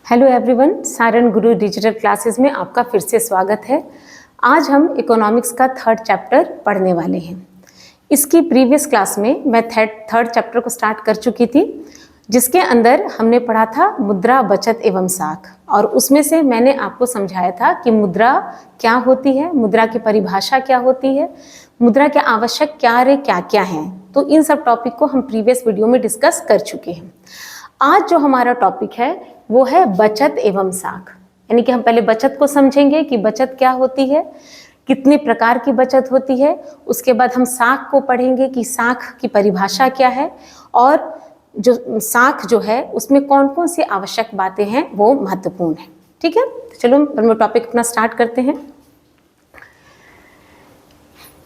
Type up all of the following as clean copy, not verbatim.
Hello everyone, Saran गुरु digital classes में आपका फिर से स्वागत है। आज हम इकोनॉमिक्स का थर्ड चैप्टर पढ़ने वाले हैं। इसकी प्रीवियस क्लास में मैं थर्ड चैप्टर को स्टार्ट कर चुकी थी, जिसके अंदर हमने पढ़ा था मुद्रा, बचत एवं साख। और उसमें से मैंने आपको समझाया था कि मुद्रा क्या होती है, मुद्रा की परिभाषा क्या होती है, मुद्रा के आवश्यक कार्य क्या क्या हैं। तो इन सब टॉपिक को हम प्रीवियस वीडियो में डिस्कस कर चुके हैं। आज जो हमारा टॉपिक है वो है बचत एवं साख। यानी कि हम पहले बचत को समझेंगे कि बचत क्या होती है, कितने प्रकार की बचत होती है। उसके बाद हम साख को पढ़ेंगे कि साख की परिभाषा क्या है, और जो साख जो है उसमें कौन कौन सी आवश्यक बातें हैं वो महत्वपूर्ण है। ठीक है, चलो हम टॉपिक अपना स्टार्ट करते हैं।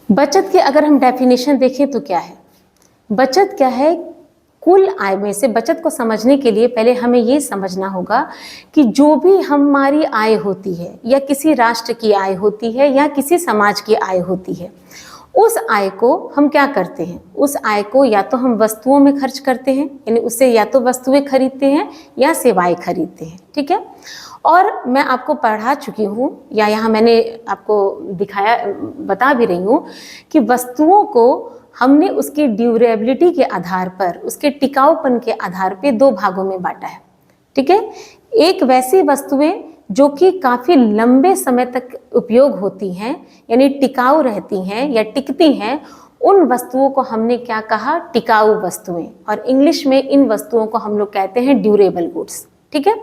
बचत की अगर हम डेफिनेशन देखें तो क्या है, बचत क्या है? कुल आय में से बचत को समझने के लिए पहले हमें ये समझना होगा कि जो भी हमारी आय होती है, या किसी राष्ट्र की आय होती है, या किसी समाज की आय होती है, उस आय को हम क्या करते हैं? उस आय को या तो हम वस्तुओं में खर्च करते हैं, यानी उससे या तो वस्तुएं खरीदते हैं या सेवाएं खरीदते हैं। ठीक है, और मैं आपको पढ़ा चुकी हूँ, या यहाँ मैंने आपको दिखाया, बता भी रही हूँ कि वस्तुओं को हमने उसकी ड्यूरेबिलिटी के आधार पर, उसके टिकाऊपन के आधार पे दो भागों में बांटा है। ठीक है, एक वैसी वस्तुएं जो कि काफ़ी लंबे समय तक उपयोग होती हैं, यानी टिकाऊ रहती हैं या टिकती हैं, उन वस्तुओं को हमने क्या कहा? टिकाऊ वस्तुएं। और इंग्लिश में इन वस्तुओं को हम लोग कहते हैं ड्यूरेबल गुड्स। ठीक है,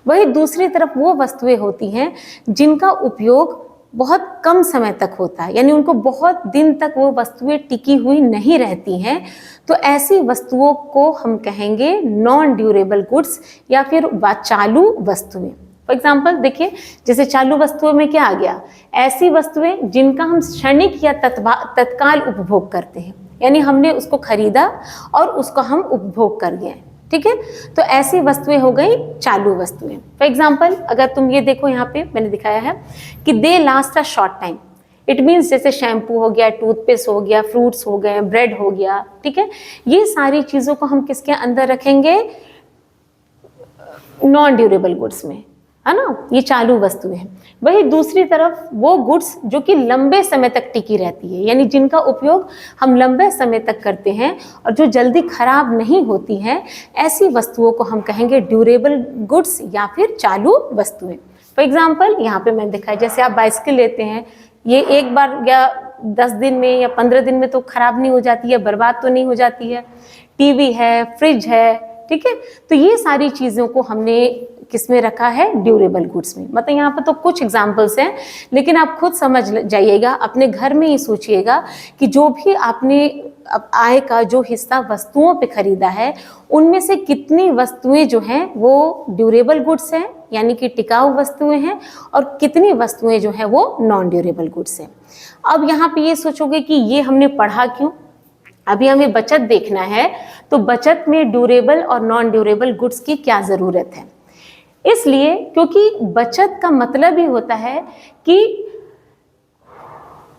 वही दूसरी तरफ वो वस्तुएं होती हैं जिनका उपयोग बहुत कम समय तक होता है, यानी उनको बहुत दिन तक वो वस्तुएं टिकी हुई नहीं रहती हैं। तो ऐसी वस्तुओं को हम कहेंगे नॉन ड्यूरेबल गुड्स, या फिर चालू वस्तुएं। फॉर एग्जाम्पल देखिए, जैसे चालू वस्तुओं में क्या आ गया? ऐसी वस्तुएं जिनका हम क्षणिक या तत्काल उपभोग करते हैं, यानी हमने उसको खरीदा और उसको हम उपभोग कर गए। ठीक है, तो ऐसी वस्तुएं हो गई चालू वस्तुएं। फॉर एग्जाम्पल अगर तुम ये देखो, यहाँ पे मैंने दिखाया है कि they last a short time. It means जैसे शैम्पू हो गया, टूथपेस्ट हो गया, फ्रूट्स हो गए, ब्रेड हो गया। ठीक है, ये सारी चीज़ों को हम किसके अंदर रखेंगे? नॉन ड्यूरेबल गुड्स में, है ना, ये चालू वस्तुएं हैं। वही दूसरी तरफ वो गुड्स जो कि लंबे समय तक टिकी रहती है, यानी जिनका उपयोग हम लंबे समय तक करते हैं और जो जल्दी खराब नहीं होती हैं, ऐसी वस्तुओं को हम कहेंगे ड्यूरेबल गुड्स या फिर चालू वस्तुएं। फॉर एग्जाम्पल यहाँ पे मैंने दिखाया, जैसे आप बाइसिकल लेते हैं, ये एक बार या 10 दिन में या 15 दिन में तो खराब नहीं हो जाती है, बर्बाद तो नहीं हो जाती है। टीवी है, फ्रिज है, ठीक है, तो ये सारी चीज़ों को हमने किस में रखा है? ड्यूरेबल गुड्स में। मतलब यहाँ पर तो कुछ एग्जाम्पल्स हैं, लेकिन आप खुद समझ जाइएगा, अपने घर में ही सोचिएगा कि जो भी आपने आय का जो हिस्सा वस्तुओं पे खरीदा है, उनमें से कितनी वस्तुएं जो हैं वो ड्यूरेबल गुड्स हैं, यानी कि टिकाऊ वस्तुएं हैं, और कितनी वस्तुएं जो हैं वो नॉन ड्यूरेबल गुड्स हैं। अब यहाँ पे ये सोचोगे कि ये हमने पढ़ा क्यों? अभी हमें बचत देखना है, तो बचत में ड्यूरेबल और नॉन ड्यूरेबल गुड्स की क्या ज़रूरत है? इसलिए क्योंकि बचत का मतलब ही होता है कि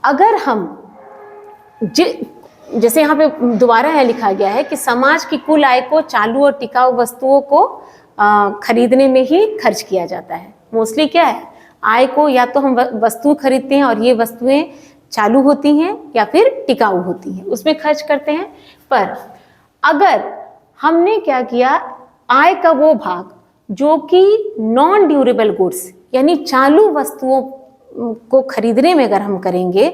अगर हम जैसे यहाँ पे दोबारा है लिखा गया है कि समाज की कुल आय को चालू और टिकाऊ वस्तुओं को खरीदने में ही खर्च किया जाता है। मोस्टली क्या है? आय को या तो हम वस्तु खरीदते हैं और ये वस्तुएं चालू होती हैं या फिर टिकाऊ होती हैं, उसमें खर्च करते हैं। पर अगर हमने क्या किया, आय का वो भाग जो कि नॉन ड्यूरेबल गुड्स यानी चालू वस्तुओं को खरीदने में अगर हम करेंगे,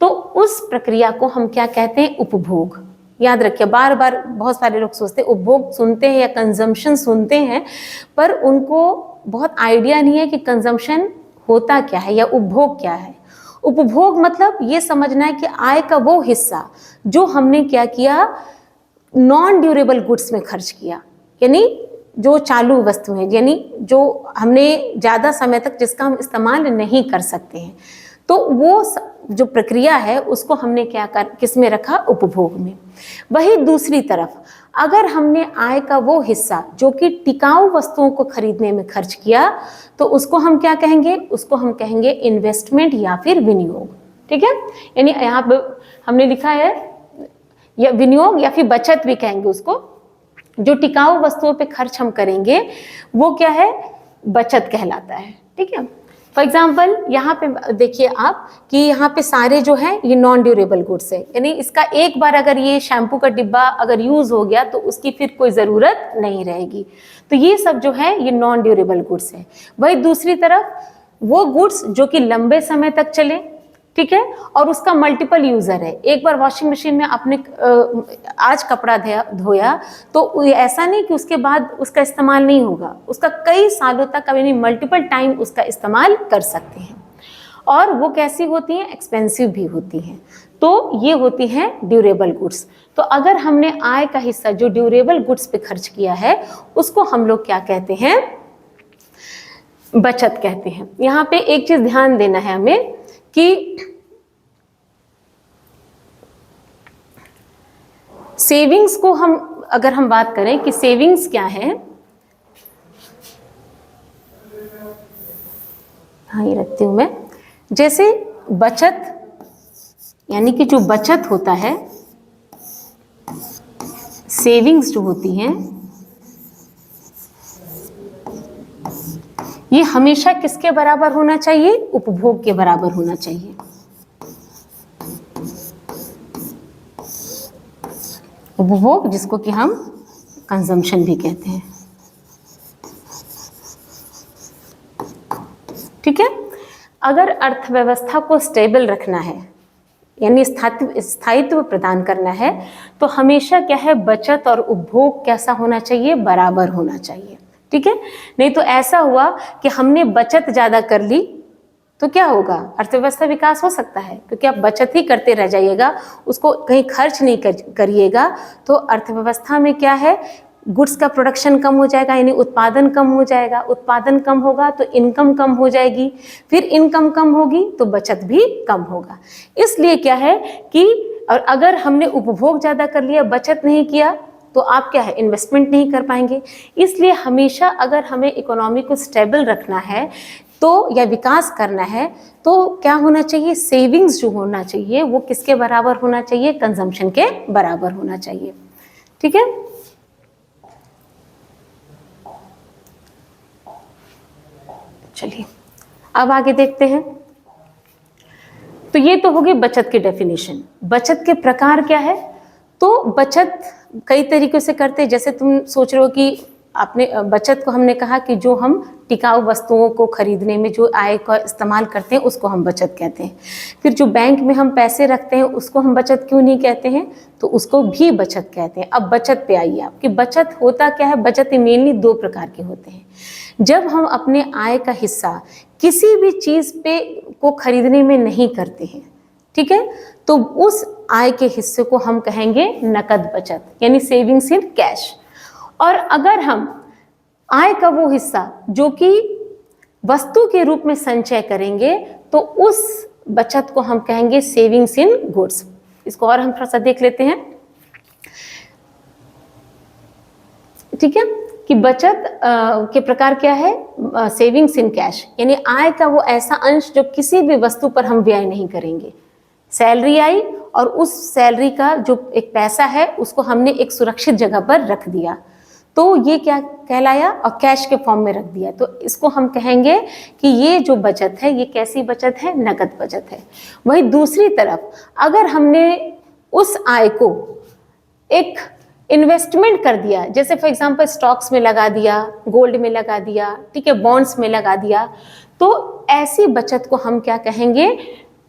तो उस प्रक्रिया को हम क्या कहते हैं? उपभोग। याद रखिए, बार बार बहुत सारे लोग सोचते हैं, उपभोग सुनते हैं या कंजम्पशन सुनते हैं, पर उनको बहुत आइडिया नहीं है कि कंजम्पशन होता क्या है या उपभोग क्या है। उपभोग मतलब ये समझना है कि आय का वो हिस्सा जो हमने क्या किया, नॉन ड्यूरेबल गुड्स में खर्च किया, यानी जो चालू वस्तु है, यानी जो हमने ज़्यादा समय तक जिसका हम इस्तेमाल नहीं कर सकते हैं, तो वो जो प्रक्रिया है उसको हमने क्या किस में रखा? उपभोग में। वही दूसरी तरफ अगर हमने आय का वो हिस्सा जो कि टिकाऊ वस्तुओं को खरीदने में खर्च किया, तो उसको हम क्या कहेंगे? उसको हम कहेंगे इन्वेस्टमेंट या फिर विनियोग। ठीक है, यानी यहाँ पे हमने लिखा है या विनियोग या फिर बचत भी कहेंगे उसको। जो टिकाऊ वस्तुओं पे खर्च हम करेंगे वो क्या है? बचत कहलाता है। ठीक है, फॉर एग्जाम्पल यहाँ पे देखिए आप कि यहाँ पे सारे जो है ये नॉन ड्यूरेबल गुड्स है, यानी इसका एक बार अगर ये शैम्पू का डिब्बा अगर यूज हो गया तो उसकी फिर कोई ज़रूरत नहीं रहेगी। तो ये सब जो है ये नॉन ड्यूरेबल गुड्स है। वही दूसरी तरफ वो गुड्स जो कि लंबे समय तक चले, ठीक है, और उसका मल्टीपल यूजर है। एक बार वॉशिंग मशीन में आपने आज कपड़ा धोया तो ऐसा नहीं कि उसके बाद उसका इस्तेमाल नहीं होगा, उसका कई सालों तक यानी मल्टीपल टाइम उसका इस्तेमाल कर सकते हैं। और वो कैसी होती हैं, एक्सपेंसिव भी होती हैं। तो ये होती हैं ड्यूरेबल गुड्स। तो अगर हमने आय का हिस्सा जो ड्यूरेबल गुड्स पे खर्च किया है उसको हम लोग क्या कहते हैं, बचत कहते हैं। यहाँ पे एक चीज ध्यान देना है हमें कि सेविंग्स को हम अगर हम बात करें कि सेविंग्स क्या है, हाँ ये रखती हूं मैं। जैसे बचत यानी कि जो बचत होता है, सेविंग्स जो होती हैं ये हमेशा किसके बराबर होना चाहिए, उपभोग के बराबर होना चाहिए। उपभोग जिसको कि हम कंजम्पशन भी कहते हैं। ठीक है, अगर अर्थव्यवस्था को स्टेबल रखना है यानी स्थायित्व प्रदान करना है तो हमेशा क्या है, बचत और उपभोग कैसा होना चाहिए, बराबर होना चाहिए। ठीक है, नहीं तो ऐसा हुआ कि हमने बचत ज्यादा कर ली तो क्या होगा, अर्थव्यवस्था विकास हो सकता है क्योंकि आप बचत ही करते रह जाइएगा, उसको कहीं खर्च नहीं करिएगा तो अर्थव्यवस्था में क्या है, गुड्स का प्रोडक्शन कम हो जाएगा यानी उत्पादन कम हो जाएगा, उत्पादन कम होगा तो इनकम कम हो जाएगी, फिर इनकम कम होगी तो बचत भी कम होगा। इसलिए क्या है कि और अगर हमने उपभोग ज़्यादा कर लिया, बचत नहीं किया तो आप क्या है, इन्वेस्टमेंट नहीं कर पाएंगे। इसलिए हमेशा अगर हमें इकोनॉमी को स्टेबल रखना है तो या विकास करना है तो क्या होना चाहिए, सेविंग्स जो होना चाहिए वो किसके बराबर होना चाहिए, कंजम्पशन के बराबर होना चाहिए। ठीक है, चलिए अब आगे देखते हैं। तो ये तो होगी बचत की डेफिनेशन। बचत के प्रकार क्या है, तो बचत कई तरीकों से करते हैं। जैसे तुम सोच रहे हो कि आपने बचत को हमने कहा कि जो हम टिकाऊ वस्तुओं को खरीदने में जो आय का इस्तेमाल करते हैं उसको हम बचत कहते हैं। फिर जो बैंक में हम पैसे रखते हैं उसको हम बचत क्यों नहीं कहते हैं, तो उसको भी बचत कहते हैं। अब बचत पे आइए आपकी, बचत होता क्या है, बचत मेनली दो प्रकार के होते हैं। जब हम अपने आय का हिस्सा किसी भी चीज़ पे को खरीदने में नहीं करते हैं, ठीक है, तो उस आय के हिस्से को हम कहेंगे नकद बचत यानी सेविंग्स इन कैश। और अगर हम आय का वो हिस्सा जो कि वस्तु के रूप में संचय करेंगे तो उस बचत को हम कहेंगे सेविंग्स इन गुड्स। इसको और हम थोड़ा सा देख लेते हैं। ठीक है, कि बचत के प्रकार क्या है, सेविंग्स इन कैश यानी आय का वो ऐसा अंश जो किसी भी वस्तु पर हम व्यय नहीं करेंगे। सैलरी आई और उस सैलरी का जो एक पैसा है उसको हमने एक सुरक्षित जगह पर रख दिया तो ये क्या कहलाया, और कैश के फॉर्म में रख दिया, तो इसको हम कहेंगे कि ये जो बचत है ये कैसी बचत है, नकद बचत है। वही दूसरी तरफ अगर हमने उस आय को एक इन्वेस्टमेंट कर दिया, जैसे फॉर एग्जांपल स्टॉक्स में लगा दिया, गोल्ड में लगा दिया, ठीक है, बॉन्ड्स में लगा दिया, तो ऐसी बचत को हम क्या कहेंगे,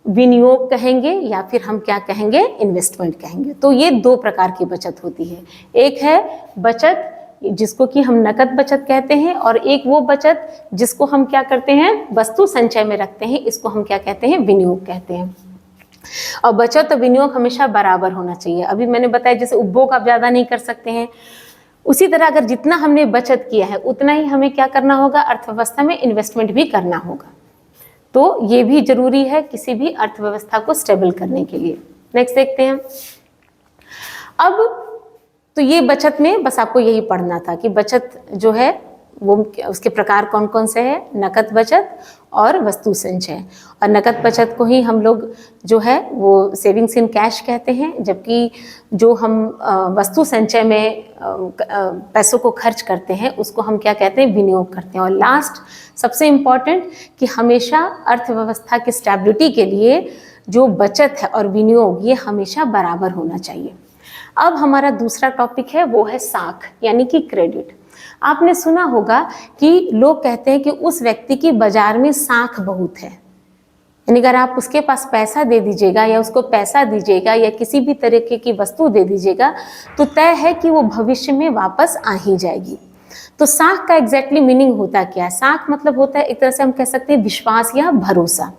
विनियोग कहेंगे या फिर हम क्या कहेंगे, इन्वेस्टमेंट कहेंगे। तो ये दो प्रकार की बचत होती है। एक है बचत जिसको कि हम नकद बचत कहते हैं और एक वो बचत जिसको हम क्या करते हैं, वस्तु संचय में रखते हैं, इसको हम क्या कहते हैं, विनियोग कहते हैं। और बचत और विनियोग हमेशा बराबर होना चाहिए। अभी मैंने बताया जैसे उपभोग आप ज़्यादा नहीं कर सकते हैं, उसी तरह अगर जितना हमने बचत किया है उतना ही हमें क्या करना होगा, अर्थव्यवस्था में इन्वेस्टमेंट भी करना होगा। तो ये भी जरूरी है किसी भी अर्थव्यवस्था को स्टेबल करने के लिए। नेक्स्ट देखते हैं। अब तो ये बचत में बस आपको यही पढ़ना था कि बचत जो है वो उसके प्रकार कौन कौन से हैं? नकद बचत और वस्तु संचय। और नकद बचत को ही हम लोग जो है वो सेविंग्स इन कैश कहते हैं, जबकि जो हम वस्तु संचय में पैसों को खर्च करते हैं उसको हम क्या कहते हैं? विनियोग करते हैं। और लास्ट सबसे इम्पॉर्टेंट कि हमेशा अर्थव्यवस्था की स्टेबिलिटी के लिए जो बचत है और विनियोग ये हमेशा बराबर होना चाहिए। अब हमारा दूसरा टॉपिक है वो है साख यानी कि क्रेडिट। आपने सुना होगा कि लोग कहते हैं कि उस व्यक्ति की बाजार में साख बहुत है, यानी अगर आप उसके पास पैसा दे दीजिएगा या उसको पैसा दीजिएगा या किसी भी तरीके की वस्तु दे दीजिएगा तो तय है कि वो भविष्य में वापस आ ही जाएगी। तो साख का एग्जैक्टली मीनिंग होता क्या है? साख मतलब होता है एक तरह से हम कह सकते हैं विश्वास या भरोसा।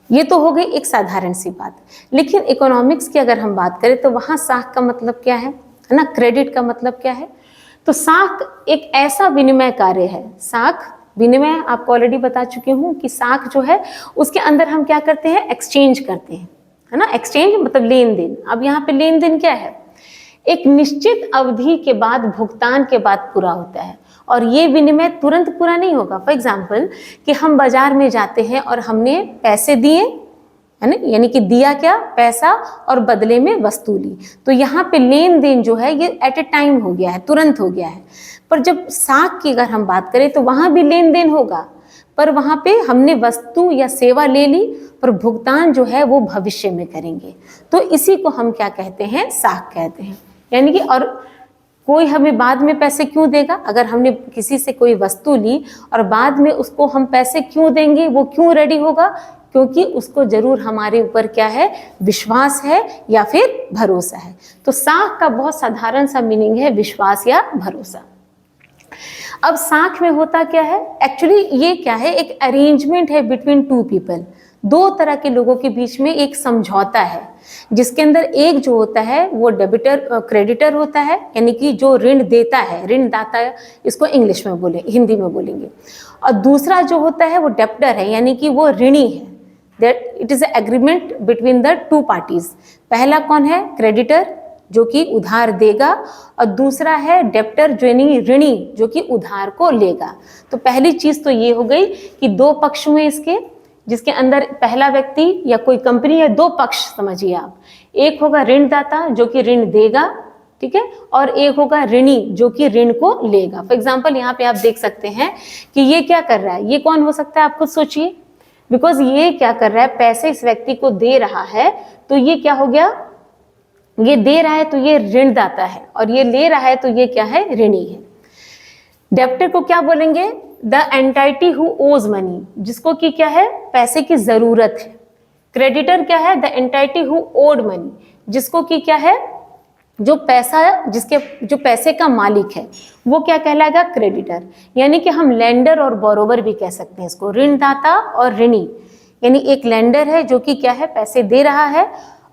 ये तो हो गई एक साधारण सी बात, लेकिन इकोनॉमिक्स की अगर हम बात करें तो वहाँ साख का मतलब क्या है ना? क्रेडिट का मतलब क्या है? तो साख एक ऐसा विनिमय कार्य है। साख विनिमय आपको ऑलरेडी बता चुकी हूँ कि साख जो है उसके अंदर हम क्या करते हैं? एक्सचेंज करते हैं, है ना? एक्सचेंज मतलब लेन देन। अब यहाँ पे लेन देन क्या है? एक निश्चित अवधि के बाद, भुगतान के बाद पूरा होता है, और ये विनिमय तुरंत पूरा नहीं होगा। फॉर एग्जाम्पल कि हम बाजार में जाते हैं और हमने पैसे दिए, है ना, यानी कि दिया क्या? पैसा, और बदले में वस्तु ली। तो यहाँ पे लेन देन जो है ये एट ए टाइम हो गया है, तुरंत हो गया है। पर जब साख की अगर हम बात करें तो वहाँ भी लेन देन होगा, पर वहाँ पे हमने वस्तु या सेवा ले ली, पर भुगतान जो है वो भविष्य में करेंगे। तो इसी को हम क्या कहते हैं? साख कहते हैं। यानी कि और कोई हमें बाद में पैसे क्यों देगा? अगर हमने किसी से कोई वस्तु ली और बाद में उसको हम पैसे क्यों देंगे? वो क्यों रेडी होगा? क्योंकि उसको जरूर हमारे ऊपर क्या है? विश्वास है या फिर भरोसा है। तो साख का बहुत साधारण सा मीनिंग है विश्वास या भरोसा। अब साख में होता क्या है? एक्चुअली ये क्या है? एक अरेंजमेंट है बिटवीन टू पीपल। दो तरह के लोगों के बीच में एक समझौता है, जिसके अंदर एक जो होता है वो डेबिटर क्रेडिटर होता है, यानी कि जो ऋण देता है, ऋणदाता, इसको इंग्लिश में बोले, हिंदी में बोलेंगे। और दूसरा जो होता है वो डेप्टर है, यानी कि वो ऋणी है। That it is agreement between the two parties. पहला कौन है? क्रेडिटर, जो कि उधार देगा, और दूसरा है डेप्टर, जो यानी ऋणी, जो कि उधार को लेगा। तो पहली चीज तो ये हो गई कि दो पक्ष हुए इसके, जिसके अंदर पहला व्यक्ति या कोई कंपनी या दो पक्ष समझिए आप। एक होगा ऋणदाता जो कि ऋण देगा, ठीक है, और एक होगा ऋणी जो कि ऋण को लेगा। फॉर एग्जाम्पल यहाँ पे आप देख सकते हैं कि ये क्या कर रहा है? ये कौन हो सकता है? आप खुद सोचिए। बिकॉज ये क्या कर रहा है? पैसे इस व्यक्ति को दे रहा है, तो ये क्या हो गया? ये दे रहा है तो ये ऋणदाता है, और ये ले रहा है तो ये क्या है? ऋणी है। डेप्टर को क्या बोलेंगे? द एंटाइटी हु ओज मनी, जिसको कि क्या है? पैसे की जरूरत है। क्रेडिटर क्या है? The entity who owed money, जिसको कि क्या है? जो पैसा, जिसके जो पैसे का मालिक है वो क्या कहलाएगा? क्रेडिटर। यानी कि हम लेंडर और बोरोवर भी कह सकते हैं इसको, ऋणदाता और ऋणी। यानी एक लेंडर है जो कि क्या है? पैसे दे रहा है,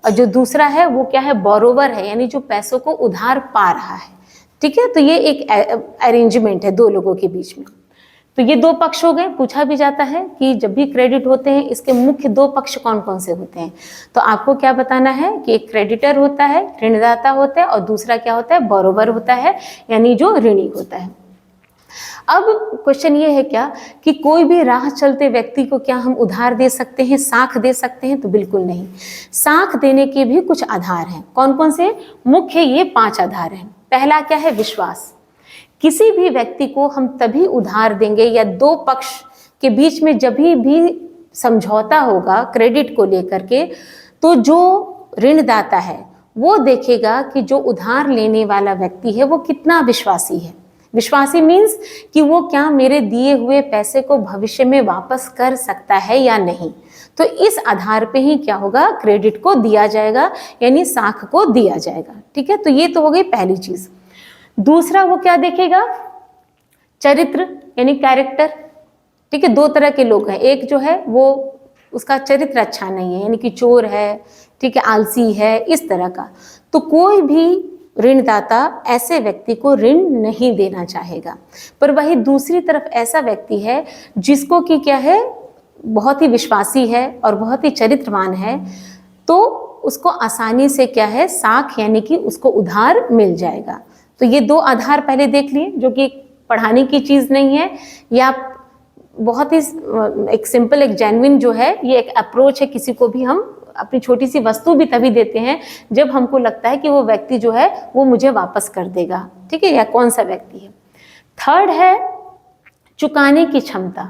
और जो दूसरा है वो क्या है? बोरोवर है, यानी जो पैसों को उधार पा रहा है। ठीक है, तो ये एक अरेंजमेंट है दो लोगों के बीच में। तो ये दो पक्ष हो गए। पूछा भी जाता है कि जब भी क्रेडिट होते हैं इसके मुख्य दो पक्ष कौन कौन से होते हैं, तो आपको क्या बताना है कि एक क्रेडिटर होता है, ऋणदाता होता है, और दूसरा क्या होता है? बोरोवर होता है, यानी जो ऋणी होता है। अब क्वेश्चन ये है क्या कि कोई भी राह चलते व्यक्ति को क्या हम उधार दे सकते हैं, साख दे सकते हैं? तो बिल्कुल नहीं। साख देने के भी कुछ आधार हैं। कौन कौन से? मुख्य ये 5 आधार हैं। पहला क्या है? विश्वास। किसी भी व्यक्ति को हम तभी उधार देंगे, या दो पक्ष के बीच में जब भी समझौता होगा क्रेडिट को लेकर के, तो जो ऋणदाता है वो देखेगा कि जो उधार लेने वाला व्यक्ति है वो कितना विश्वासी है। विश्वासी मीन्स कि वो क्या मेरे दिए हुए पैसे को भविष्य में वापस कर सकता है या नहीं। तो इस आधार पे ही क्या होगा? क्रेडिट को दिया जाएगा, यानी साख को दिया जाएगा। ठीक है, तो ये तो हो गई पहली चीज। दूसरा वो क्या देखेगा? चरित्र, यानी कैरेक्टर। ठीक है, दो तरह के लोग हैं। एक जो है वो उसका चरित्र अच्छा नहीं है, यानी कि चोर है, ठीक है, आलसी है, इस तरह का। तो कोई भी ऋणदाता ऐसे व्यक्ति को ऋण नहीं देना चाहेगा। पर वही दूसरी तरफ ऐसा व्यक्ति है जिसको कि क्या है? बहुत ही विश्वासी है और बहुत ही चरित्रवान है, तो उसको आसानी से क्या है? साख, यानी कि उसको उधार मिल जाएगा। तो ये दो आधार पहले देख लिए, जो कि पढ़ाने की चीज़ नहीं है, या बहुत ही एक सिंपल, एक जेन्युइन जो है ये एक अप्रोच है। किसी को भी हम अपनी छोटी सी वस्तु भी तभी देते हैं जब हमको लगता है कि वो व्यक्ति जो है वो मुझे वापस कर देगा, ठीक है, या कौन सा व्यक्ति है। थर्ड है चुकाने की क्षमता।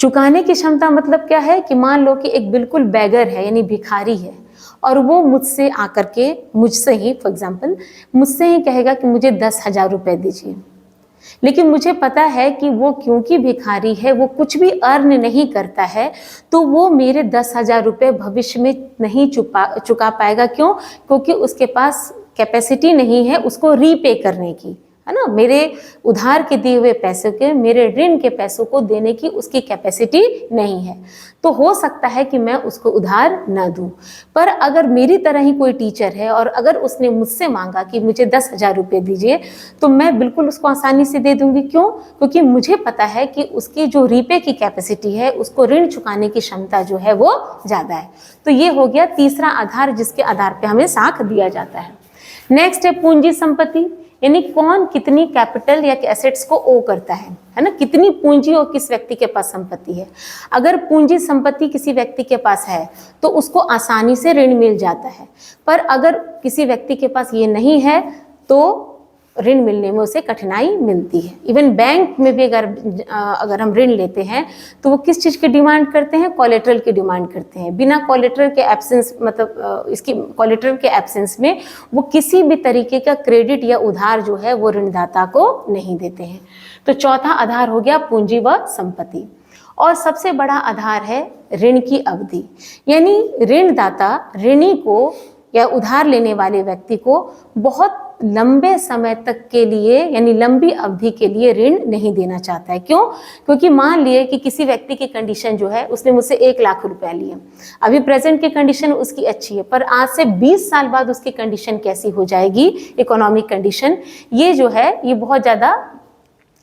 चुकाने की क्षमता मतलब क्या है कि मान लो कि एक बिल्कुल बैगर है, यानी भिखारी है, और वो मुझसे आकर के, मुझसे ही फॉर एग्जाम्पल, मुझसे ही कहेगा कि मुझे 10,000 रुपये दीजिए, लेकिन मुझे पता है कि वो क्योंकि भिखारी है, वो कुछ भी अर्न नहीं करता है, तो वो मेरे 10,000 रुपये भविष्य में नहीं चुका पाएगा। क्यों? क्योंकि उसके पास कैपेसिटी नहीं है उसको रीपे करने की, है ना। मेरे उधार के दिए हुए पैसों के, मेरे ऋण के पैसों को देने की उसकी कैपेसिटी नहीं है, तो हो सकता है कि मैं उसको उधार ना दूं। पर अगर मेरी तरह ही कोई टीचर है और अगर उसने मुझसे मांगा कि मुझे 10,000 रुपये दीजिए, तो मैं बिल्कुल उसको आसानी से दे दूंगी। क्यों? क्योंकि मुझे पता है कि उसकी जो रीपे की कैपेसिटी है, उसको ऋण चुकाने की क्षमता जो है वो ज़्यादा है। तो ये हो गया तीसरा आधार, जिसके आधार पर हमें साख दिया जाता है। नेक्स्ट है पूंजी संपत्ति, यानी कौन कितनी कैपिटल या एसेट्स को ओ करता है ना, कितनी पूंजी और किस व्यक्ति के पास संपत्ति है। अगर पूंजी संपत्ति किसी व्यक्ति के पास है तो उसको आसानी से ऋण मिल जाता है, पर अगर किसी व्यक्ति के पास ये नहीं है तो ऋण मिलने में उसे कठिनाई मिलती है। इवन बैंक में भी अगर हम ऋण लेते हैं तो वो किस चीज़ की डिमांड करते हैं? कोलेटरल की डिमांड करते हैं। बिना कोलेटरल के एब्सेंस, मतलब इसकी कोलेटरल के एब्सेंस में वो किसी भी तरीके का क्रेडिट या उधार जो है वो ऋणदाता को नहीं देते हैं। तो चौथा आधार हो गया पूंजी व संपत्ति। और सबसे बड़ा आधार है ऋण की अवधि, यानी ऋणदाता ऋणी को या उधार लेने वाले व्यक्ति को बहुत लंबे समय तक के लिए, यानी लंबी अवधि के लिए ऋण नहीं देना चाहता है। क्यों? क्योंकि मान लिए कि किसी व्यक्ति की कंडीशन जो है, उसने मुझसे 1 लाख रुपया लिए, अभी प्रेजेंट की कंडीशन उसकी अच्छी है, पर आज से 20 साल बाद उसकी कंडीशन कैसी हो जाएगी, इकोनॉमिक कंडीशन, ये जो है ये बहुत ज़्यादा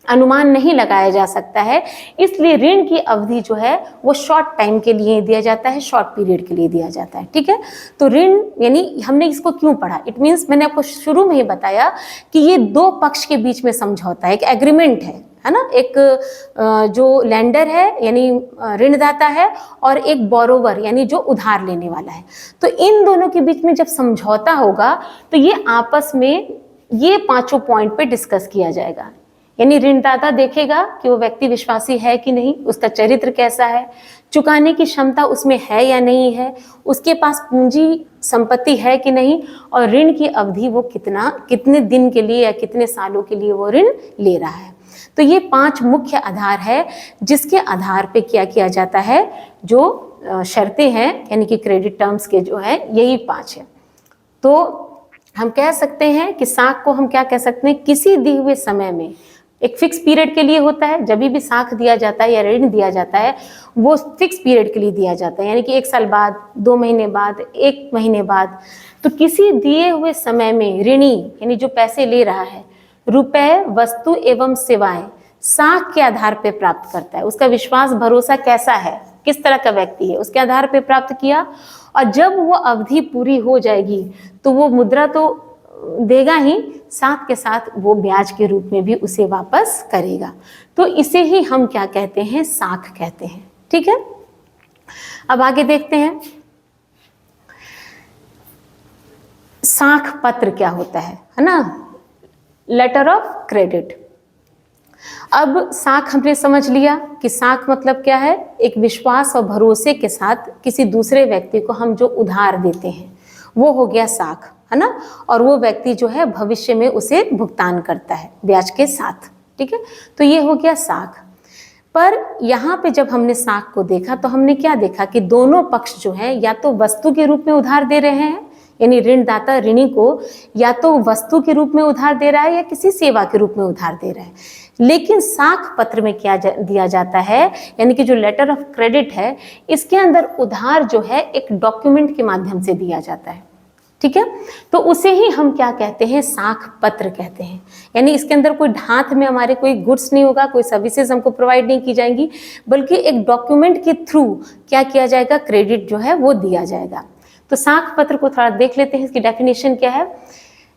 अनुमान नहीं लगाया जा सकता है। इसलिए ऋण की अवधि जो है वो शॉर्ट टाइम के लिए दिया जाता है, शॉर्ट पीरियड के लिए दिया जाता है, ठीक है। तो ऋण, यानी हमने इसको क्यों पढ़ा, इट मीन्स मैंने आपको शुरू में ही बताया कि ये दो पक्ष के बीच में समझौता है, एक एग्रीमेंट है ना। एक जो लेंडर है यानी ऋणदाता है, और एक बोरोवर यानी जो उधार लेने वाला है। तो इन दोनों के बीच में जब समझौता होगा तो ये आपस में ये 5 पॉइंट पे डिस्कस किया जाएगा। यानी ऋणदाता देखेगा कि वो व्यक्ति विश्वासी है कि नहीं, उसका चरित्र कैसा है, चुकाने की क्षमता उसमें है या नहीं है, उसके पास पूंजी संपत्ति है कि नहीं, और ऋण की अवधि वो कितने दिन के लिए या कितने सालों के लिए वो ऋण ले रहा है। तो ये 5 मुख्य आधार है जिसके आधार पे क्या किया जाता है, जो शर्तें हैं यानी कि क्रेडिट टर्म्स के जो है यही 5 है। तो हम कह सकते हैं कि साख को हम क्या कह सकते हैं, किसी दिए हुए समय में एक फिक्स पीरियड के लिए होता है। जब भी साख दिया जाता है या ऋण दिया जाता है वो फिक्स पीरियड के लिए दिया जाता है, यानी कि 1 साल बाद, 2 महीने बाद, 1 महीने बाद। तो किसी दिए हुए समय में ऋणी यानी जो पैसे ले रहा है, रुपए, वस्तु एवं सेवाएं साख के आधार पर प्राप्त करता है। उसका विश्वास भरोसा कैसा है, किस तरह का व्यक्ति है, उसके आधार पर प्राप्त किया। और जब वो अवधि पूरी हो जाएगी तो वो मुद्रा तो देगा ही, साथ के साथ वो ब्याज के रूप में भी उसे वापस करेगा। तो इसे ही हम क्या कहते हैं, साख कहते हैं, ठीक है। अब आगे देखते हैं साख पत्र क्या होता है ना, लेटर ऑफ क्रेडिट। अब साख हमने समझ लिया कि साख मतलब क्या है, एक विश्वास और भरोसे के साथ किसी दूसरे व्यक्ति को हम जो उधार देते हैं वो हो गया साख, है ना। और वो व्यक्ति जो है भविष्य में उसे भुगतान करता है ब्याज के साथ, ठीक है। तो ये हो गया साख। पर यहाँ पे जब हमने साख को देखा तो हमने क्या देखा कि दोनों पक्ष जो है या तो वस्तु के रूप में उधार दे रहे हैं, यानी ऋणदाता ऋणी को या तो वस्तु के रूप में उधार दे रहा है या किसी सेवा के रूप में उधार दे रहा है। लेकिन साख पत्र में क्या दिया जाता है, यानी कि जो लेटर ऑफ क्रेडिट है, इसके अंदर उधार जो है एक डॉक्यूमेंट के माध्यम से दिया जाता है, ठीक है। तो उसे ही हम क्या कहते हैं, साख पत्र कहते हैं। यानी इसके अंदर कोई हाथ में हमारे कोई गुड्स नहीं होगा, कोई सर्विसेज हमको प्रोवाइड नहीं की जाएंगी, बल्कि एक डॉक्यूमेंट के थ्रू क्या किया जाएगा, क्रेडिट जो है वो दिया जाएगा। तो साख पत्र को थोड़ा देख लेते हैं, इसकी डेफिनेशन क्या है।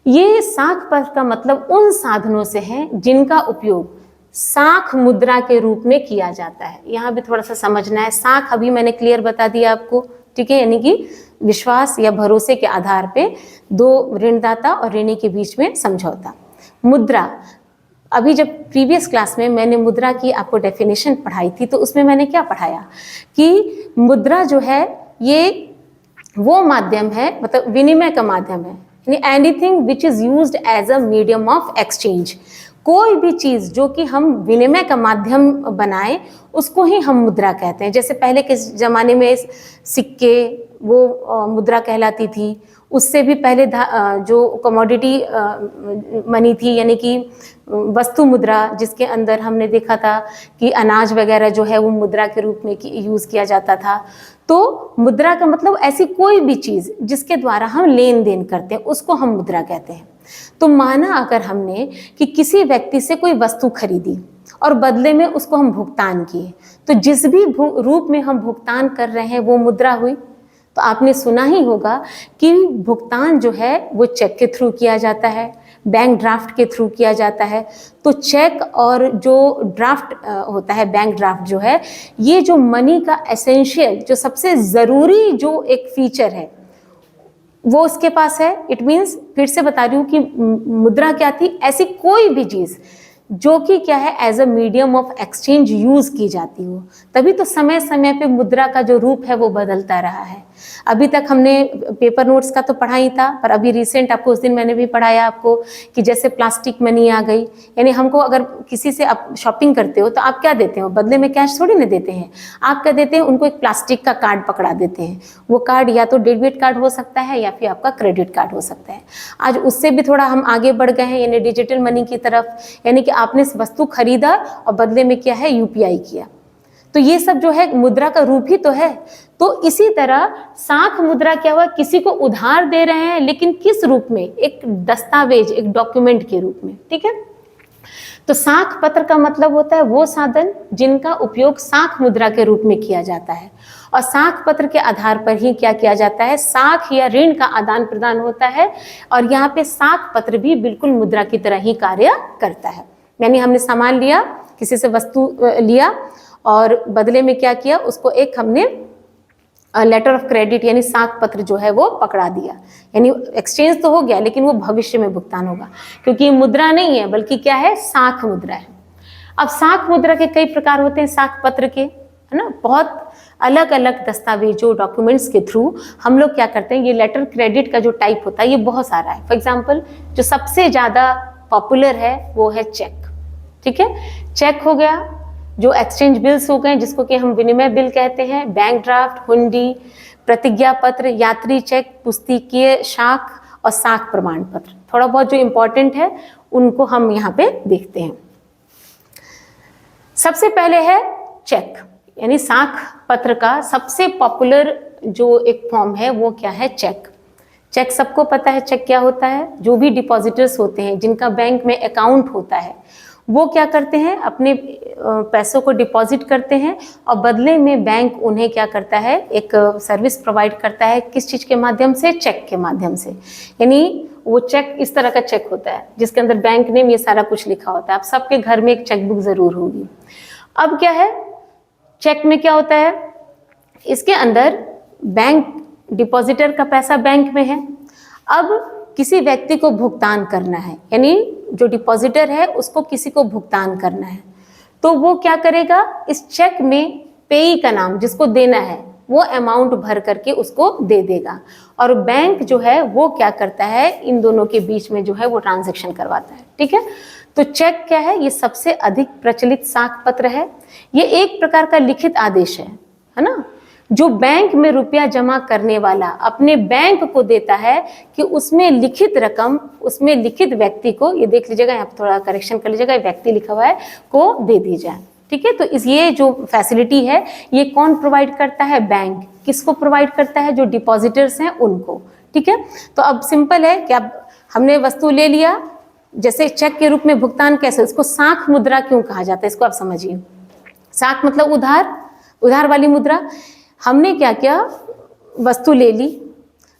ये साख पत्र का मतलब उन साधनों से है जिनका उपयोग साख मुद्रा के रूप में किया जाता है। यहाँ भी थोड़ा सा समझना है। साख अभी मैंने क्लियर बता दिया आपको, ठीक है, यानी कि विश्वास या भरोसे के आधार पे दो ऋणदाता और ऋणी के बीच में समझौता। मुद्रा, अभी जब प्रीवियस क्लास में मैंने मुद्रा की आपको डेफिनेशन पढ़ाई थी तो उसमें मैंने क्या पढ़ाया कि मुद्रा जो है ये वो माध्यम है, मतलब विनिमय का माध्यम है, यानी anything which is used as a medium of exchange. कोई भी चीज जो कि हम विनिमय का माध्यम बनाएं उसको ही हम मुद्रा कहते हैं। जैसे पहले के जमाने में सिक्के वो मुद्रा कहलाती थी, उससे भी पहले जो कमोडिटी मनी थी यानी कि वस्तु मुद्रा, जिसके अंदर हमने देखा था कि अनाज वगैरह जो है वो मुद्रा के रूप में यूज किया जाता था। तो मुद्रा का मतलब ऐसी कोई भी चीज जिसके द्वारा हम लेन देन करते हैं उसको हम मुद्रा कहते हैं। तो माना अगर हमने कि किसी व्यक्ति से कोई वस्तु खरीदी और बदले में उसको हम भुगतान किए, तो जिस भी रूप में हम भुगतान कर रहे हैं वो मुद्रा हुई। तो आपने सुना ही होगा कि भुगतान जो है वो चेक के थ्रू किया जाता है, बैंक ड्राफ्ट के थ्रू किया जाता है। तो चेक और जो ड्राफ्ट होता है, बैंक ड्राफ्ट जो है, ये जो मनी का एसेंशियल, जो सबसे ज़रूरी जो एक फीचर है वो उसके पास है। इट मीन्स, फिर से बता रही हूँ कि मुद्रा क्या थी, ऐसी कोई भी चीज़ जो कि क्या है as a medium of exchange use की जाती हो। तभी तो समय समय पे मुद्रा का जो रूप है वो बदलता रहा है। अभी तक हमने पेपर नोट्स का तो पढ़ा ही था, पर अभी रिसेंट आपको उस दिन मैंने भी पढ़ाया आपको कि जैसे प्लास्टिक मनी आ गई, यानी हमको अगर किसी से आप शॉपिंग करते हो तो आप क्या देते हो, बदले में कैश थोड़ी ना देते हैं, आप क्या देते हैं, उनको एक प्लास्टिक का कार्ड पकड़ा देते हैं। वो कार्ड या तो डेबिट कार्ड हो सकता है या फिर आपका क्रेडिट कार्ड हो सकता है। आज उससे भी थोड़ा हम आगे बढ़ गए हैं, यानी डिजिटल मनी की तरफ, यानी कि आपने वस्तु खरीदा और बदले में क्या है यूपीआई किया। तो ये सब जो है मुद्रा का रूप ही तो है। तो इसी तरह साख मुद्रा क्या हुआ, किसी को उधार दे रहे हैं लेकिन किस रूप में, एक दस्तावेज, एक डॉक्यूमेंट के रूप में, ठीक है। तो साख पत्र का मतलब होता है वो साधन जिनका उपयोग साख मुद्रा के रूप में किया जाता है। और साख पत्र के आधार पर ही क्या किया जाता है, साख या ऋण का आदान प्रदान होता है। और यहाँ पे साख पत्र भी बिल्कुल मुद्रा की तरह ही कार्य करता है। यानी हमने सामान लिया, किसी से वस्तु लिया और बदले में क्या किया, उसको एक हमने लेटर ऑफ क्रेडिट यानी साख पत्र जो है वो पकड़ा दिया। यानी एक्सचेंज तो हो गया लेकिन वो भविष्य में भुगतान होगा, क्योंकि ये मुद्रा नहीं है बल्कि क्या है, साख मुद्रा है। अब साख मुद्रा के कई प्रकार होते हैं साख पत्र के, है ना। बहुत अलग अलग दस्तावेजों, डॉक्यूमेंट्स के थ्रू हम लोग क्या करते हैं, ये लेटर क्रेडिट का जो टाइप होता है ये बहुत सारा है। फॉर एग्जाम्पल जो सबसे ज़्यादा पॉपुलर है वो है चेक, ठीक है। चेक हो गया, जो एक्सचेंज बिल्स हो गए जिसको कि हम विनिमय बिल कहते हैं, बैंक ड्राफ्ट, हुंडी, प्रतिज्ञा पत्र, यात्री चेक, पुस्तिकीय साख और साख प्रमाण पत्र। थोड़ा बहुत जो इम्पोर्टेंट है उनको हम यहाँ पे देखते हैं। सबसे पहले है चेक, यानी साख पत्र का सबसे पॉपुलर जो एक फॉर्म है वो क्या है, चेक। चेक सबको पता है चेक क्या होता है। जो भी डिपॉजिटर्स होते हैं जिनका बैंक में अकाउंट होता है वो क्या करते हैं, अपने पैसों को डिपॉजिट करते हैं और बदले में बैंक उन्हें क्या करता है, एक सर्विस प्रोवाइड करता है। किस चीज़ के माध्यम से, चेक के माध्यम से। यानी वो चेक इस तरह का चेक होता है जिसके अंदर बैंक नेम ये सारा कुछ लिखा होता है। आप सबके घर में एक चेक बुक ज़रूर होगी। अब क्या है, चेक में क्या होता है, इसके अंदर बैंक डिपॉजिटर का पैसा बैंक में है। अब किसी व्यक्ति को भुगतान करना है, यानी जो डिपॉजिटर है उसको किसी को भुगतान करना है, तो वो क्या करेगा, इस चेक में पेई का नाम जिसको देना है वो अमाउंट भर करके उसको दे देगा। और बैंक जो है वो क्या करता है, इन दोनों के बीच में जो है वो ट्रांजैक्शन करवाता है, ठीक है। तो चेक क्या है, ये सबसे अधिक प्रचलित साख पत्र है। ये एक प्रकार का लिखित आदेश है ना, जो बैंक में रुपया जमा करने वाला अपने बैंक को देता है कि उसमें लिखित रकम, उसमें लिखित व्यक्ति को, ये देख लीजिएगा यहाँ थोड़ा करेक्शन कर लीजिएगा, व्यक्ति लिखा हुआ है, को दे दी जाए, ठीक है। तो ये जो फैसिलिटी है ये कौन प्रोवाइड करता है, बैंक। किसको प्रोवाइड करता है, जो डिपॉजिटर्स हैं उनको, ठीक है। तो अब सिंपल है कि अब हमने वस्तु ले लिया, जैसे चेक के रूप में भुगतान कैसे, इसको साख मुद्रा क्यों कहा जाता है, इसको आप समझिए। साख मतलब उधार, उधार वाली मुद्रा। हमने क्या किया, वस्तु ले ली,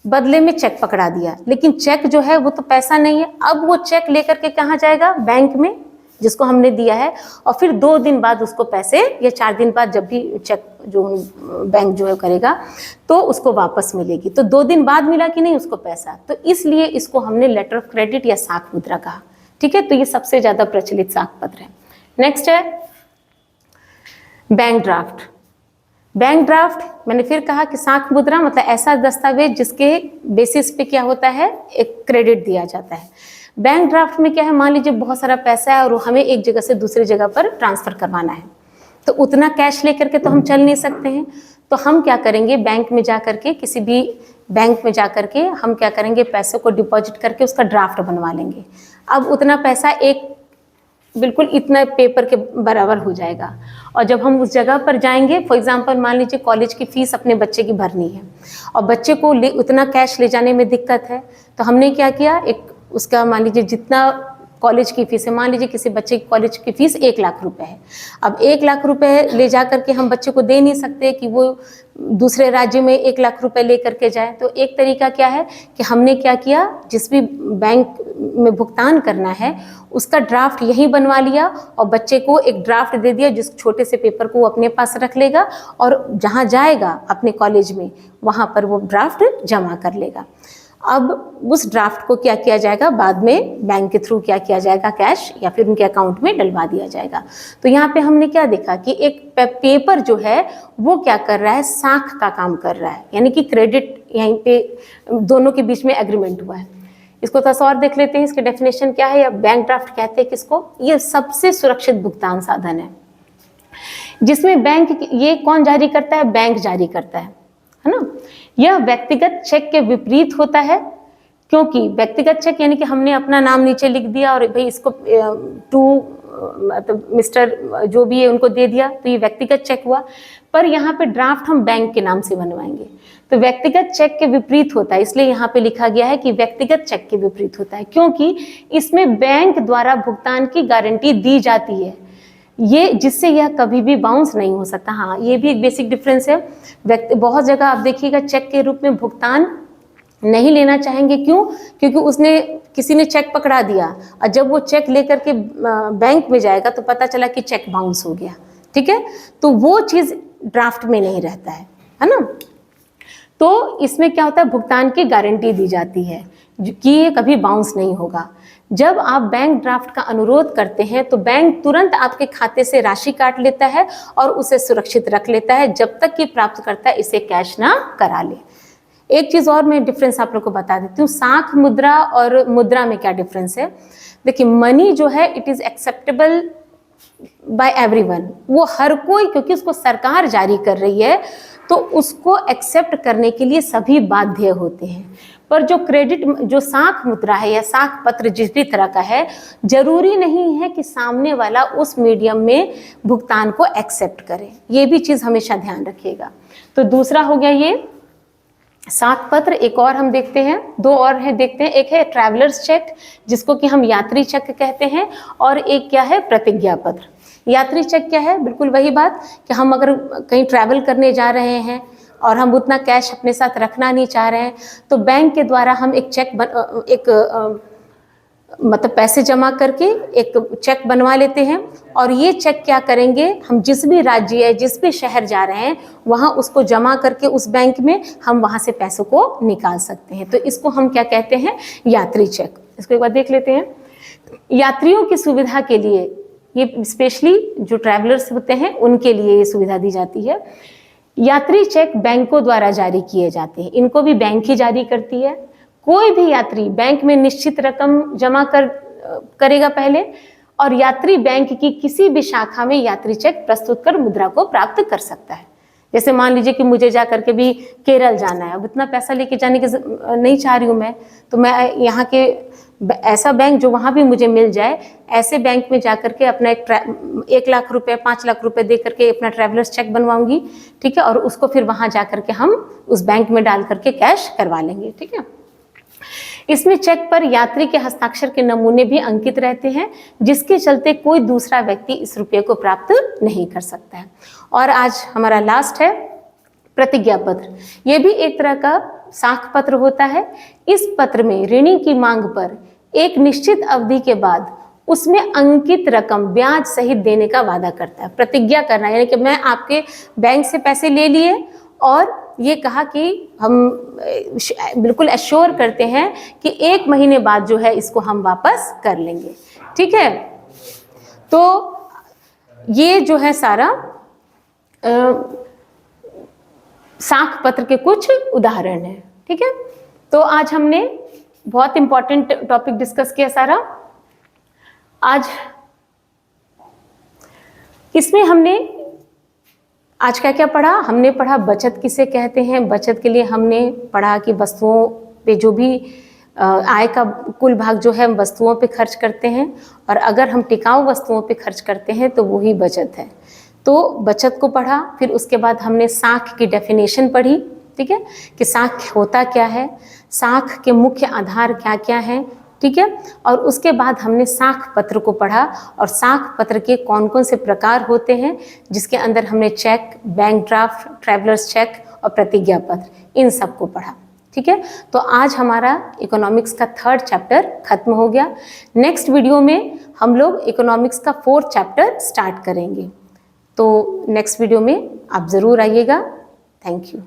बदले में चेक पकड़ा दिया, लेकिन चेक जो है वो तो पैसा नहीं है। अब वो चेक लेकर के कहाँ जाएगा? बैंक में, जिसको हमने दिया है, और फिर 2 दिन बाद उसको पैसे, या 4 दिन बाद जब भी चेक जो बैंक जो है करेगा तो उसको वापस मिलेगी। तो 2 दिन बाद मिला कि नहीं उसको पैसा, तो इसलिए इसको हमने लेटर ऑफ क्रेडिट या साख मुद्रा कहा। ठीक है, तो ये सबसे ज्यादा प्रचलित साख पत्र है। नेक्स्ट है बैंक ड्राफ्ट। बैंक ड्राफ्ट मैंने फिर कहा कि साख मुद्रा मतलब ऐसा दस्तावेज जिसके बेसिस पे क्या होता है, एक क्रेडिट दिया जाता है। बैंक ड्राफ्ट में क्या है, मान लीजिए बहुत सारा पैसा है और हमें एक जगह से दूसरी जगह पर ट्रांसफर करवाना है, तो उतना कैश लेकर के तो हम चल नहीं सकते हैं। तो हम क्या करेंगे, बैंक में जा करके, किसी भी बैंक में जा करके हम क्या करेंगे, पैसों को डिपॉजिट करके उसका ड्राफ्ट बनवा लेंगे। अब उतना पैसा एक बिल्कुल इतना पेपर के बराबर हो जाएगा, और जब हम उस जगह पर जाएंगे, फॉर एग्जांपल मान लीजिए कॉलेज की फीस अपने बच्चे की भरनी है और बच्चे को उतना कैश ले जाने में दिक्कत है, तो हमने क्या किया, एक उसका मान लीजिए जितना कॉलेज की फीस है, मान लीजिए किसी बच्चे की कॉलेज की फीस 1 लाख रुपए है। अब 1 लाख रुपए ले जा करके हम बच्चे को दे नहीं सकते कि वो दूसरे राज्य में 1 लाख रुपए ले करके जाए। तो एक तरीका क्या है कि हमने क्या किया, जिस भी बैंक में भुगतान करना है उसका ड्राफ्ट यहीं बनवा लिया और बच्चे को एक ड्राफ्ट दे दिया, जिस छोटे से पेपर को वो अपने पास रख लेगा और जहाँ जाएगा अपने कॉलेज में वहाँ पर वो ड्राफ्ट जमा कर लेगा। अब उस ड्राफ्ट को क्या किया जाएगा, बाद में बैंक के थ्रू क्या किया जाएगा, कैश या फिर उनके अकाउंट में डलवा दिया जाएगा। तो यहाँ पे हमने क्या देखा कि एक पेपर जो है वो क्या कर रहा है, साख का काम कर रहा है, यानी कि क्रेडिट यहीं पे दोनों के बीच में एग्रीमेंट हुआ है। इसको थोड़ा सा और देख लेते हैं, इसकी डेफिनेशन क्या है, या बैंक ड्राफ्ट कहते हैं किसको। ये सबसे सुरक्षित भुगतान साधन है जिसमें बैंक, ये कौन जारी करता है, बैंक जारी करता है ना। यह व्यक्तिगत चेक के विपरीत होता है, क्योंकि व्यक्तिगत चेक यानी कि हमने अपना नाम नीचे लिख दिया और भाई इसको टू मतलब मिस्टर जो भी है उनको दे दिया, तो ये व्यक्तिगत चेक हुआ। पर यहाँ पे ड्राफ्ट हम बैंक के नाम से बनवाएंगे, तो व्यक्तिगत चेक के विपरीत होता है, इसलिए यहाँ पे लिखा गया है कि व्यक्तिगत चेक के विपरीत होता है, क्योंकि इसमें बैंक द्वारा भुगतान की गारंटी दी जाती है, ये जिससे यह कभी भी बाउंस नहीं हो सकता। हाँ, ये भी एक बेसिक डिफरेंस है। बहुत जगह आप देखिएगा चेक के रूप में भुगतान नहीं लेना चाहेंगे, क्यों? क्योंकि उसने किसी ने चेक पकड़ा दिया और जब वो चेक लेकर के बैंक में जाएगा तो पता चला कि चेक बाउंस हो गया। ठीक है, तो वो चीज़ ड्राफ्ट में नहीं रहता है ना। तो इसमें क्या होता है, भुगतान की गारंटी दी जाती है कि ये कभी बाउंस नहीं होगा। जब आप बैंक ड्राफ्ट का अनुरोध करते हैं तो बैंक तुरंत आपके खाते से राशि काट लेता है और उसे सुरक्षित रख लेता है जब तक कि प्राप्तकर्ता इसे कैश ना करा ले। एक चीज़ और मैं डिफरेंस आप लोग को बता देती हूँ, साख मुद्रा और मुद्रा में क्या डिफरेंस है। देखिए, मनी जो है it is acceptable bye everyone, वो हर कोई, क्योंकि उसको सरकार जारी कर रही है तो उसको एक्सेप्ट करने के लिए सभी बाध्य होते हैं। पर जो क्रेडिट, जो साख मुद्रा है या साख पत्र जिस भी तरह का है, जरूरी नहीं है कि सामने वाला उस मीडियम में भुगतान को एक्सेप्ट करे, ये भी चीज़ हमेशा ध्यान रखिएगा। तो दूसरा हो गया ये साख पत्र। एक और हम देखते हैं, 2 और है देखते हैं। एक है ट्रैवलर्स चेक जिसको कि हम यात्री चेक कहते हैं, और एक क्या है, प्रतिज्ञा पत्र। यात्री चेक क्या है, बिल्कुल वही बात कि हम अगर कहीं ट्रैवल करने जा रहे हैं और हम उतना कैश अपने साथ रखना नहीं चाह रहे हैं तो बैंक के द्वारा हम एक चेक मतलब पैसे जमा करके एक चेक बनवा लेते हैं, और ये चेक क्या करेंगे, हम जिस भी राज्य या जिस भी शहर जा रहे हैं वहाँ उसको जमा करके उस बैंक में हम वहाँ से पैसों को निकाल सकते हैं। तो इसको हम क्या कहते हैं, यात्री चेक। इसको एक बार देख लेते हैं। यात्रियों की सुविधा के लिए, ये स्पेशली जो ट्रैवलर्स होते हैं उनके लिए ये सुविधा दी जाती है। यात्री चेक बैंकों द्वारा जारी किए जाते हैं, इनको भी बैंक ही जारी करती है। कोई भी यात्री बैंक में निश्चित रकम जमा करेगा पहले, और यात्री बैंक की किसी भी शाखा में यात्री चेक प्रस्तुत कर मुद्रा को प्राप्त कर सकता है। जैसे मान लीजिए कि मुझे जा करके भी केरल जाना है, अब इतना पैसा लेके जाने की नहीं चाह रही हूँ मैं, तो मैं यहाँ के ऐसा बैंक जो वहाँ भी मुझे मिल जाए, ऐसे बैंक में जा करके अपना 1 लाख रुपए 5 लाख रुपए दे करके अपना ट्रैवलर्स चेक बनवाऊंगी। ठीक है, और उसको फिर वहाँ जा करके हम उस बैंक में डाल करके कैश करवा लेंगे। ठीक है, इसमें चेक पर यात्री के हस्ताक्षर के नमूने भी अंकित रहते हैं, जिसके चलते कोई दूसरा व्यक्ति इस रुपये को प्राप्त नहीं कर सकता है। और आज हमारा लास्ट है प्रतिज्ञा पत्र। ये भी एक तरह का साख पत्र होता है। इस पत्र में ऋणी की मांग पर एक निश्चित अवधि के बाद उसमें अंकित रकम ब्याज सहित देने का वादा करता है। प्रतिज्ञा करना, यानी कि मैं आपके बैंक से पैसे ले लिए और ये कहा कि हम बिल्कुल एश्योर करते हैं कि 1 महीने बाद जो है इसको हम वापस कर लेंगे। ठीक है, तो ये जो है सारा साख पत्र के कुछ उदाहरण हैं। ठीक है, तो आज हमने बहुत इंपॉर्टेंट टॉपिक डिस्कस किया सारा। आज इसमें हमने आज क्या क्या पढ़ा? हमने पढ़ा बचत किसे कहते हैं। बचत के लिए हमने पढ़ा कि वस्तुओं पे जो भी आय का कुल भाग जो है हम वस्तुओं पे खर्च करते हैं, और अगर हम टिकाऊ वस्तुओं पे खर्च करते हैं तो वही बचत है। तो बचत को पढ़ा। फिर उसके बाद हमने साख की डेफिनेशन पढ़ी। ठीक है, कि साख होता क्या है, साख के मुख्य आधार क्या क्या हैं। ठीक है, और उसके बाद हमने साख पत्र को पढ़ा और साख पत्र के कौन कौन से प्रकार होते हैं, जिसके अंदर हमने cheque, bank draft, travellers cheque और प्रतिज्ञा पत्र, इन सब को पढ़ा। ठीक है, तो आज हमारा इकोनॉमिक्स का 3rd चैप्टर खत्म हो गया। नेक्स्ट वीडियो में हम लोग इकोनॉमिक्स का 4th चैप्टर स्टार्ट करेंगे। तो नेक्स्ट वीडियो में आप ज़रूर आइएगा। Thank you.